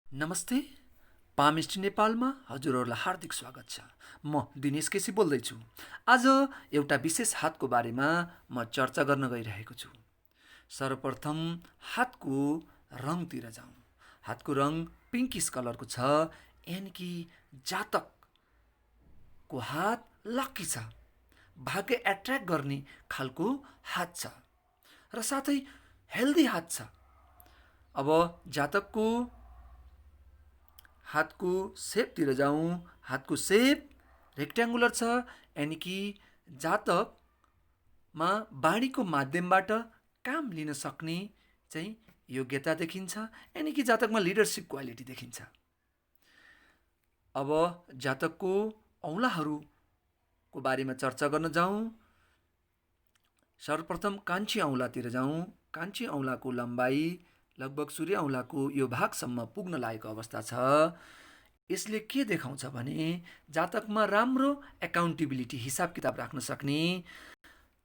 नमस्ते, पामिस्ट्री नेपालमा हजुरहरूलाई हार्दिक स्वागत छ। म दिनेश केसी बोल्दैछु। आज एउटा विशेष हातको बारेमा म चर्चा गर्न गइरहेको छु। सर्वप्रथम हातको रङतिर जाउँ। हातको रङ पिङ्किस कलरको छ, यानि कि जातकको हात लक्की छ, भाग्य एट्र्याक्ट गर्ने खालको हात छ र साथै हेल्दी हात छ। अब जातकको हातको सेपतिर जाउँ। हातको सेप रेक्ट्याङ्गुलर छ, यानि कि जातकमा बाणीको माध्यमबाट काम लिन सक्ने चाहिँ योग्यता देखिन्छ, यानि कि जातकमा लिडरसिप क्वालिटी देखिन्छ। अब जातकको औँलाहरूको बारेमा चर्चा गर्न जाउँ। सर्वप्रथम कान्छी औँलातिर जाउँ। कान्छी औँलाको लम्बाइ लगभग सूर्य औँलाको यो भागसम्म पुग्न लागेको अवस्था छ। यसले के देखाउँछ भने जातकमा राम्रो एकाउन्टेबिलिटी, हिसाब किताब राख्न सक्ने,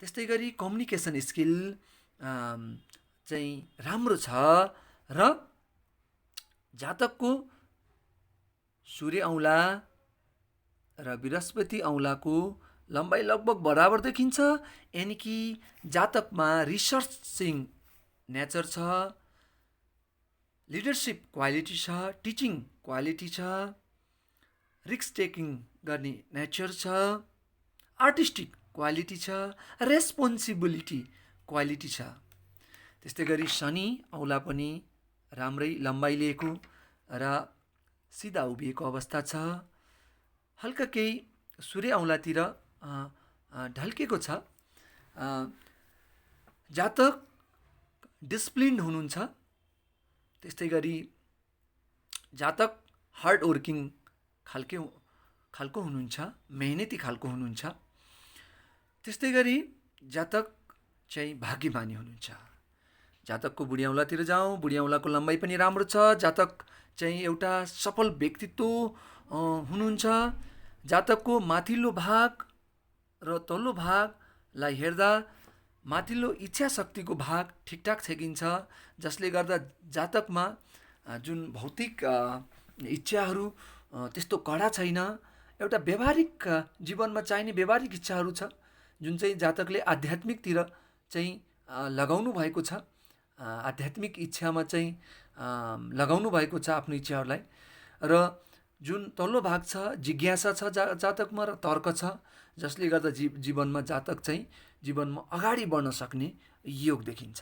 त्यस्तै गरी कम्युनिकेसन स्किल चाहिँ राम्रो छ र जातकको सूर्य औँला र बृहस्पति औँलाको लम्बाइ लगभग बराबर देखिन्छ, यानि कि जातकमा रिसर्चिङ नेचर छ, लिडरसिप क्वालिटी छ, टिचिङ क्वालिटी छ, रिस्क टेकिङ गर्ने नेचर छ, आर्टिस्टिक क्वालिटी छ, रेस्पोन्सिबिलिटी क्वालिटी छ। त्यस्तै गरी शनि औँला पनि राम्रै लम्बाइ लिएको र सिधा उभिएको अवस्था छ। हल्का केही सूर्य औँलातिर ढल्केको छ। जातक डिसिप्लिन्ड हुनुहुन्छ। त्यस्तै गरी जातक हार्ड वर्किङ खालको हुनुहुन्छ, मेहनती खालको हुनुहुन्छ। त्यस्तै गरी जातक चाहिँ भाग्यमानी हुनुहुन्छ। जातकको बुढी औँलातिर जाउँ। बुढी औँलाको लम्बाइ पनि राम्रो छ। जातक चाहिँ एउटा सफल व्यक्तित्व हुनुहुन्छ। जातकको माथिल्लो भाग र तल्लो भागलाई हेर्दा माथिल्लो इच्छा शक्तिको भाग ठिकठाक देखिन्छ, जसले गर्दा जातकमा जुन भौतिक इच्छाहरू त्यस्तो कडा छैन। एउटा व्यावहारिक जीवनमा चाहिने व्यावहारिक इच्छाहरू छ, जुन चाहिँ जातकले आध्यात्मिकतिर चाहिँ लगाउनु भएको छ। आध्यात्मिक इच्छामा चाहिँ लगाउनु भएको छ आफ्नो इच्छाहरूलाई। र जुन तल्लो भाग छ जिज्ञासा छ जातकमा र तर्क छ, जसले गर्दा जीवनमा जातक चाहिँ जीवनमा अगाडि बढ्न सक्ने योग देखिन्छ।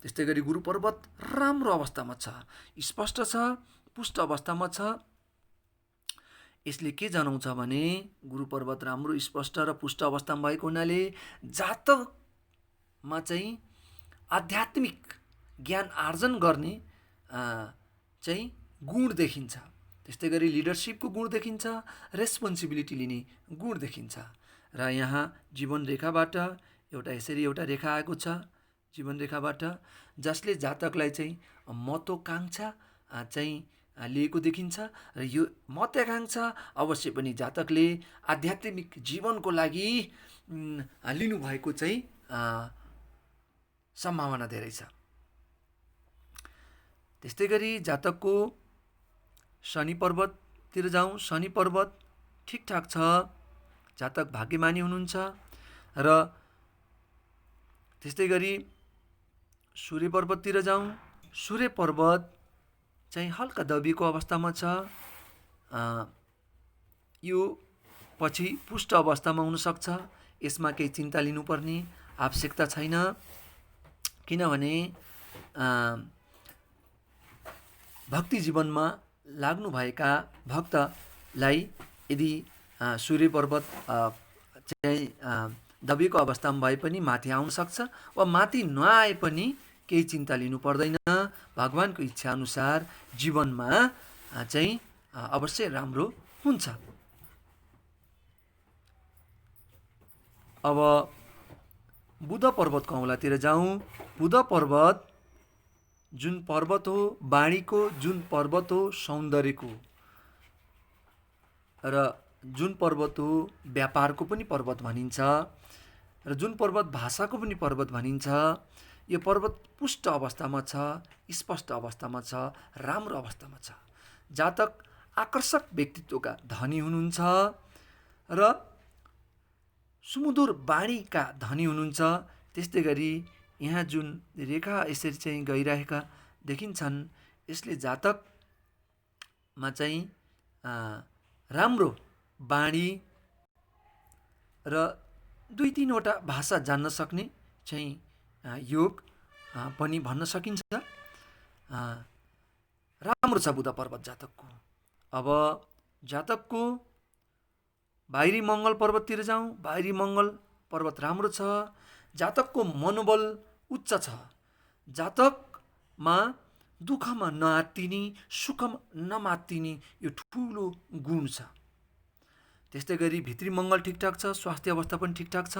त्यस्तै गरी गुरु पर्वत राम्रो अवस्थामा छ, स्पष्ट छ, पुष्ट अवस्थामा छ। यसले के जनाउँछ भने गुरु पर्वत राम्रो स्पष्ट र पुष्ट अवस्थामा भएको हुनाले जातकमा चाहिँ आध्यात्मिक ज्ञान आर्जन गर्ने चाहिँ गुण देखिन्छ। त्यस्तै गरी लिडरसिपको गुण देखिन्छ, रेस्पोन्सिबिलिटी लिने गुण देखिन्छ। र यहाँ जीवन रेखाबाट यसरी एउटा रेखा आएको छ जीवन रेखाबाट, जसले जातकलाई चाहिँ महत्त्वाकांक्षा चाहिँ लिएको देखिन्छ। र यो महत्त्वाकांक्षा अवश्य पनि जातकले आध्यात्मिक जीवनको लागि लिनुभएको चाहिँ सम्भावना धेरै छ। त्यस्तै गरी जातकको शनि पर्वततिर जाउँ। शनि पर्वत ठिकठाक छ। जातक भाग्यमानी हुनुहुन्छ। र त्यस्तै गरी सूर्य पर्वततिर जाउँ। सूर्य पर्वत चाहिँ हल्का दबिएको अवस्थामा छ। यो पछि पुष्ट अवस्थामा हुनसक्छ। यसमा केही चिन्ता लिनुपर्ने आवश्यकता छैन, किनभने भक्ति जीवनमा लाग्नुभएका भक्तलाई यदि सूर्य पर्वत चाहिँ दबिएको अवस्थामा भए पनि माथि आउन सक्छ, वा माथि नआए पनि केही चिन्ता लिनु पर्दैन। भगवानको इच्छा अनुसार जीवनमा चाहिँ अवश्य राम्रो हुन्छ। अब बुध पर्वतको औँलातिर जाउँ। बुध पर्वत जुन पर्वत हो वाणीको, जुन पर्वत हो सौन्दर्यको, र जुन पर्वत हो व्यापारको पनि पर्वत भनिन्छ, र जुन पर्वत भाषाको पनि पर्वत भनिन्छ। यो पर्वत पुष्ट अवस्थामा छ, स्पष्ट अवस्थामा छ, राम्रो अवस्थामा छ। जातक आकर्षक व्यक्तित्वका धनी हुनुहुन्छ र सुमधुर बाणीका धनी हुनुहुन्छ। त्यस्तै गरी यहाँ जुन रेखा यसरी चाहिँ गइरहेका देखिन्छन्, यसले जातकमा चाहिँ राम्रो बाणी र 2-3वटा भाषा जान्न सक्ने चाहिँ योग पनि भन्न सकिन्छ। राम्रो छ बुध पर्वत जातकको। अब जातकको बाहिरी मङ्गल पर्वततिर जाउँ। बाहिरी मङ्गल पर्वत राम्रो छ। जातकको मनोबल उच्च छ। जातकमा दुःखमा नआत्तिने, सुखमा नमात्तिने यो ठुलो गुण छ। त्यस्तै गरी भित्री मङ्गल ठिकठाक छ, स्वास्थ्य अवस्था पनि ठिकठाक छ।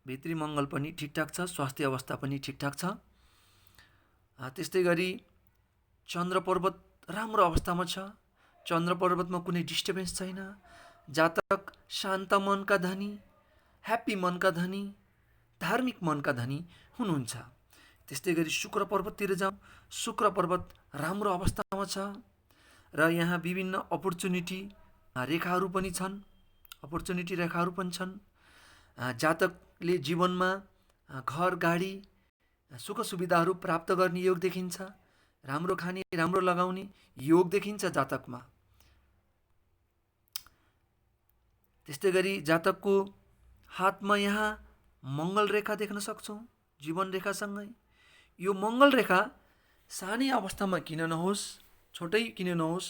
भित्री मङ्गल पनि ठिकठाक छ, स्वास्थ्य अवस्था पनि ठिकठाक छ। त्यस्तै गरी चन्द्र पर्वत राम्रो अवस्थामा छ। चन्द्र पर्वतमा कुनै डिस्टर्बेन्स छैन। जातक शान्त मनका धनी, ह्याप्पी मनका धनी, धार्मिक मनका धनी हुनुहुन्छ। त्यस्तै गरी शुक्र पर्वततिर जाउँ। शुक्र पर्वत राम्रो अवस्थामा छ र यहाँ विभिन्न अपर्च्युनिटी रेखाहरू पनि छन्। अपर्च्युनिटी रेखाहरू पनि छन्। जातकले जीवनमा घर, गाडी, सुख सुविधाहरू प्राप्त गर्ने योग देखिन्छ। राम्रो खाने, राम्रो लगाउने योग देखिन्छ जातकमा। त्यस्तै गरी जातकको हातमा यहाँ मङ्गल रेखा देख्न सक्छौँ जीवन रेखासँगै। यो मङ्गल रेखा सानै अवस्थामा किन नहोस्, छोटै किन नहोस्,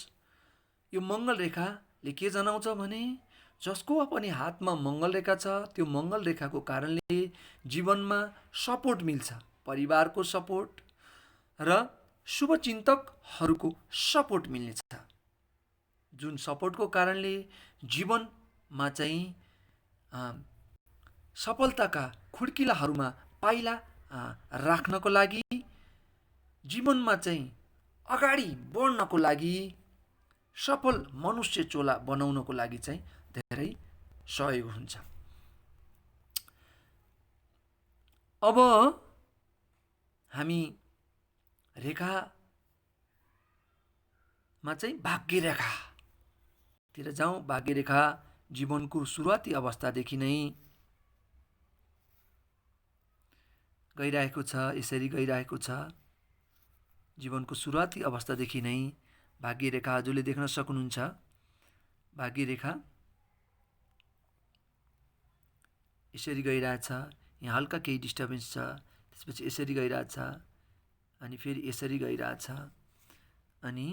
यो मङ्गल रेखाले के जनाउँछ भने जसको पनि हातमा मङ्गल रेखा छ, त्यो मङ्गल रेखाको कारणले जीवनमा सपोर्ट मिल्छ। परिवारको सपोर्ट र शुभचिन्तकहरूको सपोर्ट मिल्नेछ। जुन सपोर्टको कारणले जीवनमा चाहिँ सफलताका खुड्किलाहरूमा पाइला राख्नको लागि, जीवनमा चाहिँ अगाडि बढ्नको लागि, सफल मनुष्य चोला बनाउनको लागि चाहिँ धेरै सहयोग हुन्छ। अब हामी रेखामा चाहिँ भाग्य रेखातिर जाउँ। भाग्य रेखा जीवनको सुरुवाती अवस्थादेखि नै गइरहेको छ। यसरी गइरहेको छ। जीवनको सुरुवाती अवस्थादेखि नै भाग्य रेखा हजुरले देख्न सक्नुहुन्छ। भाग्य रेखा यसरी गइरहेछ। यहाँ हल्का केही डिस्टर्बेन्स छ। त्यसपछि यसरी गइरहेछ, अनि फेरि यसरी गइरहेछ, अनि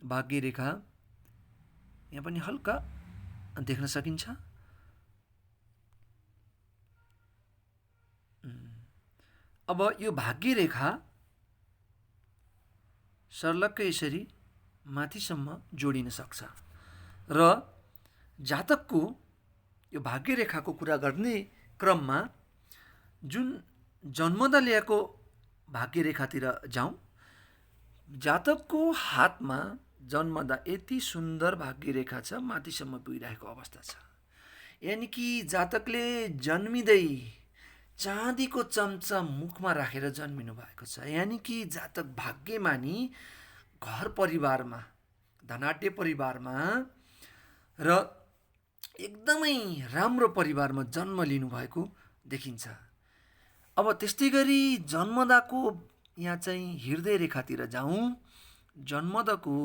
भाग्य रेखा यहाँ पनि हल्का देख्न सकिन्छ। अब यो भाग्य रेखा सर्लक्कै यसरी माथिसम्म जोडिन सक्छ र जातकको यो भाग्य रेखाको कुरा गर्ने क्रममा जुन जन्मदा ल्याएको भाग्य रेखातिर जाउँ। जातकको हातमा जन्मदा यति सुन्दर भाग्य रेखा छ, माथिसम्म पुगिरहेको अवस्था छ। यानि कि जातकले जन्मिँदै चाँदीको चम्चा मुखमा राखेर जन्मिनु भएको छ। यानि कि जातक भाग्यमानी घर परिवारमा, धनाढ्य परिवारमा र एकदमै राम्रो परिवारमा जन्म लिनुभएको देखिन्छ। अब त्यस्तै गरी जन्मदाको यहाँ चाहिँ हृदय रेखातिर जाउँ। जन्मदाको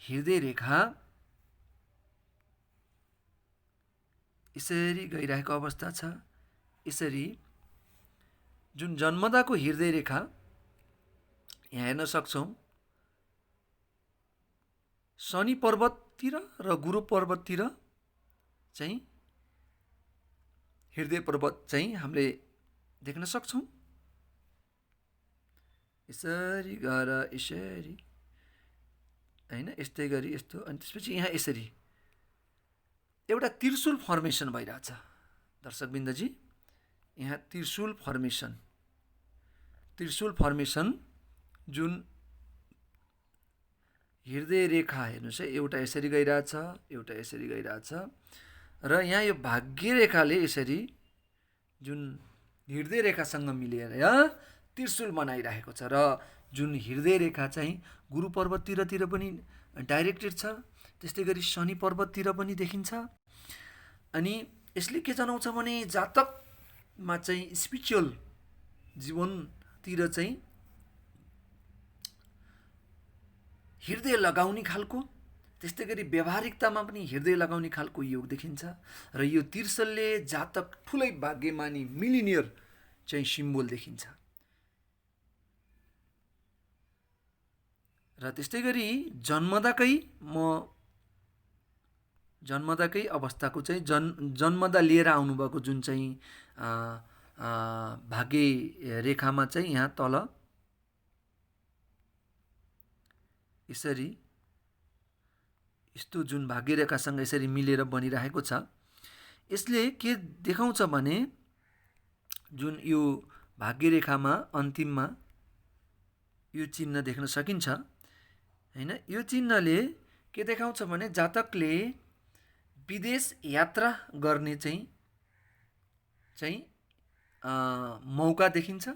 हृदय रेखा यसरी गइरहेको अवस्था छ। यसरी जुन जन्मदाको हृदय रेखा यहाँ हेर्न सक्छौँ। शनि पर्वततिर र गुरु पर्वततिर चाहिँ हृदय पर्वत चाहिँ हामीले देख्न सक्छौँ। यसरी गएर यसरी, होइन, यस्तै गरी यस्तो, अनि त्यसपछि यहाँ यसरी एउटा त्रिशूल फर्मेसन भइरहेछ। दर्शकवृन्दजी, यहाँ त्रिशूल फर्मेसन जुन हृदय रेखा हेर्नुहोस् है, एउटा यसरी गइरहेछ, एउटा यसरी गइरहेछ, र यहाँ यो भाग्य रेखाले यसरी जुन हृदय रेखासँग मिलेर त्रिशूल बनाइरहेको छ र जुन हृदय रेखा चाहिँ गुरु पर्वततिर पनि डाइरेक्टेड छ, त्यस्तै गरी शनि पर्वततिर पनि देखिन्छ। अनि यसले के जनाउँछ भने जातकमा चाहिँ स्पिरिचुअल जीवनतिर चाहिँ हृदय लगाउने खालको, त्यस्तै गरी व्यावहारिकतामा पनि हृदय लगाउने खालको योग देखिन्छ। र यो त्रिशूलले जातक ठुलै भाग्यमानी मिलिनियर चाहिँ सिम्बोल देखिन्छ। र त्यस्तै गरी जन्मदाकै अवस्थाको चाहिँ जन्मदा लिएर आउनुभएको जुन चाहिँ भाग्य रेखामा चाहिँ यहाँ तल यसरी यस्तो जुन भाग्य रेखासँग यसरी मिलेर बनिरहेको छ, यसले के देखाउँछ भने जुन यो भाग्य रेखामा अन्तिममा यो चिन्ह देख्न सकिन्छ हैन। यो चिन्हले के देखाउँछ भने जातकले विदेश यात्रा गर्ने चाहिँ मौका देखिन्छ।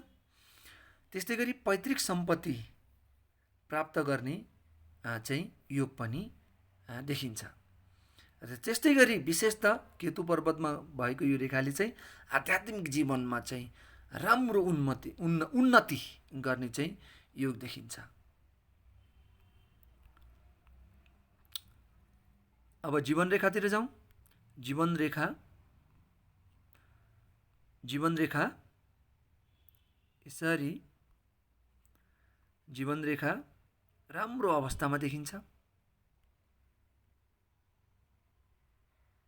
त्यस्तै गरी पैतृक सम्पत्ति प्राप्त गर्ने चाहिँ योग पनि देखिन्छ। र त्यस्तै गरी विशेषतः केतु पर्वतमा भएको यो रेखाले चाहिँ आध्यात्मिक जीवनमा चाहिँ राम्रो उन्नति गर्ने चाहिँ योग देखिन्छ। अब जीवन रेखातिर जाउँ। जीवन रेखा यसरी जीवन रेखा राम्रो अवस्थामा देखिन्छ।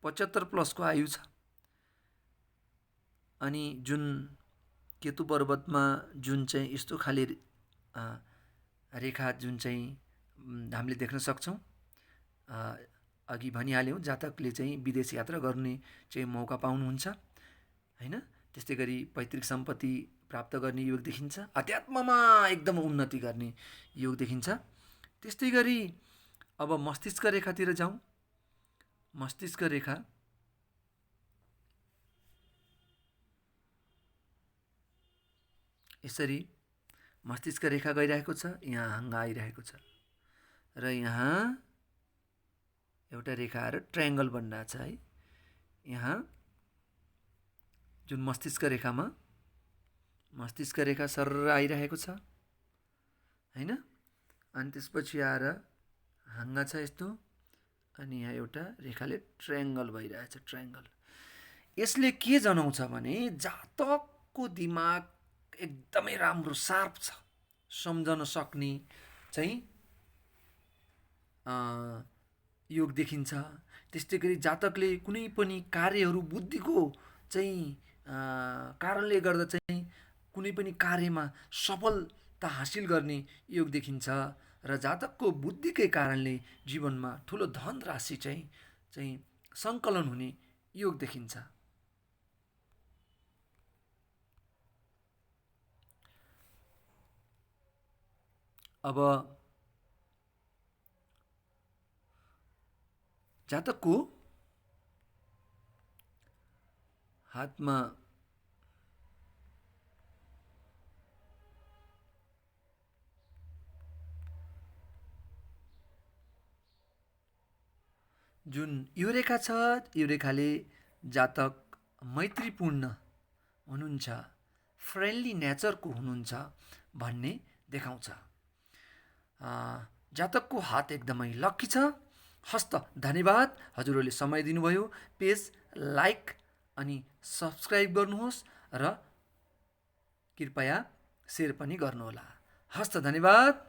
75 प्लसको आयु छ। अनि जुन केतु पर्वतमा जुन चाहिँ यस्तो खाले रेखा जुन चाहिँ हामीले देख्न सक्छौँ, अघि भनिहाल्यौँ जातकले चाहिँ विदेश यात्रा गर्ने चाहिँ मौका पाउनुहुन्छ हैन। त्यस्तै गरी पैतृक सम्पत्ति प्राप्त गर्ने योग देखिन्छ। अध्यात्ममा एकदम उन्नति गर्ने योग देखिन्छ। त्यस्तै गरी अब मस्तिष्क रेखातिर जाउँ। मस्तिष्क रेखा यसरी मस्तिष्क रेखा गइरहेको छ, यहाँ हाँगा आइरहेको छ र यहाँ एउटा रेखा आएर ट्रायङ्गल बनिरहेछ है। यहाँ जुन मस्तिष्क रेखामा मस्तिष्क रेखा सरर आइरहेको छ हैन। अनि त्यसपछि आएर हाँगा छ यस्तो, अनि यहाँ एउटा रेखाले ट्रायङ्गल भइरहेछ, ट्रायङ्गल। यसले के जनाउँछ भने जातकको दिमाग एकदमै राम्रो सार्प छ, सम्झन सक्ने चाहिँ योग देखिन्छ। त्यस्तै गरी जातकले कुनै पनि कार्यहरू बुद्धिको चाहिँ कारणले गर्दा चाहिँ कुनै पनि कार्यमा सफलता हासिल गर्ने योग देखिन्छ। र जातकको बुद्धिकै कारणले जीवनमा ठुलो धनराशि चाहिँ सङ्कलन हुने योग देखिन्छ। अब जातकको हातमा जुन यो रेखा छ, यो रेखाले जातक मैत्रीपूर्ण हुनुहुन्छ, फ्रेन्डली नेचरको हुनुहुन्छ भन्ने देखाउँछ। जातकको हात एकदमै लक्की छ। हस्त धन्यवाद हजुरहरूले समय दिनुभयो। पेज लाइक अनि सब्सक्राइब गर्नुहोस् र कृपया सेयर पनि गर्नुहोला। हस्त धन्यवाद।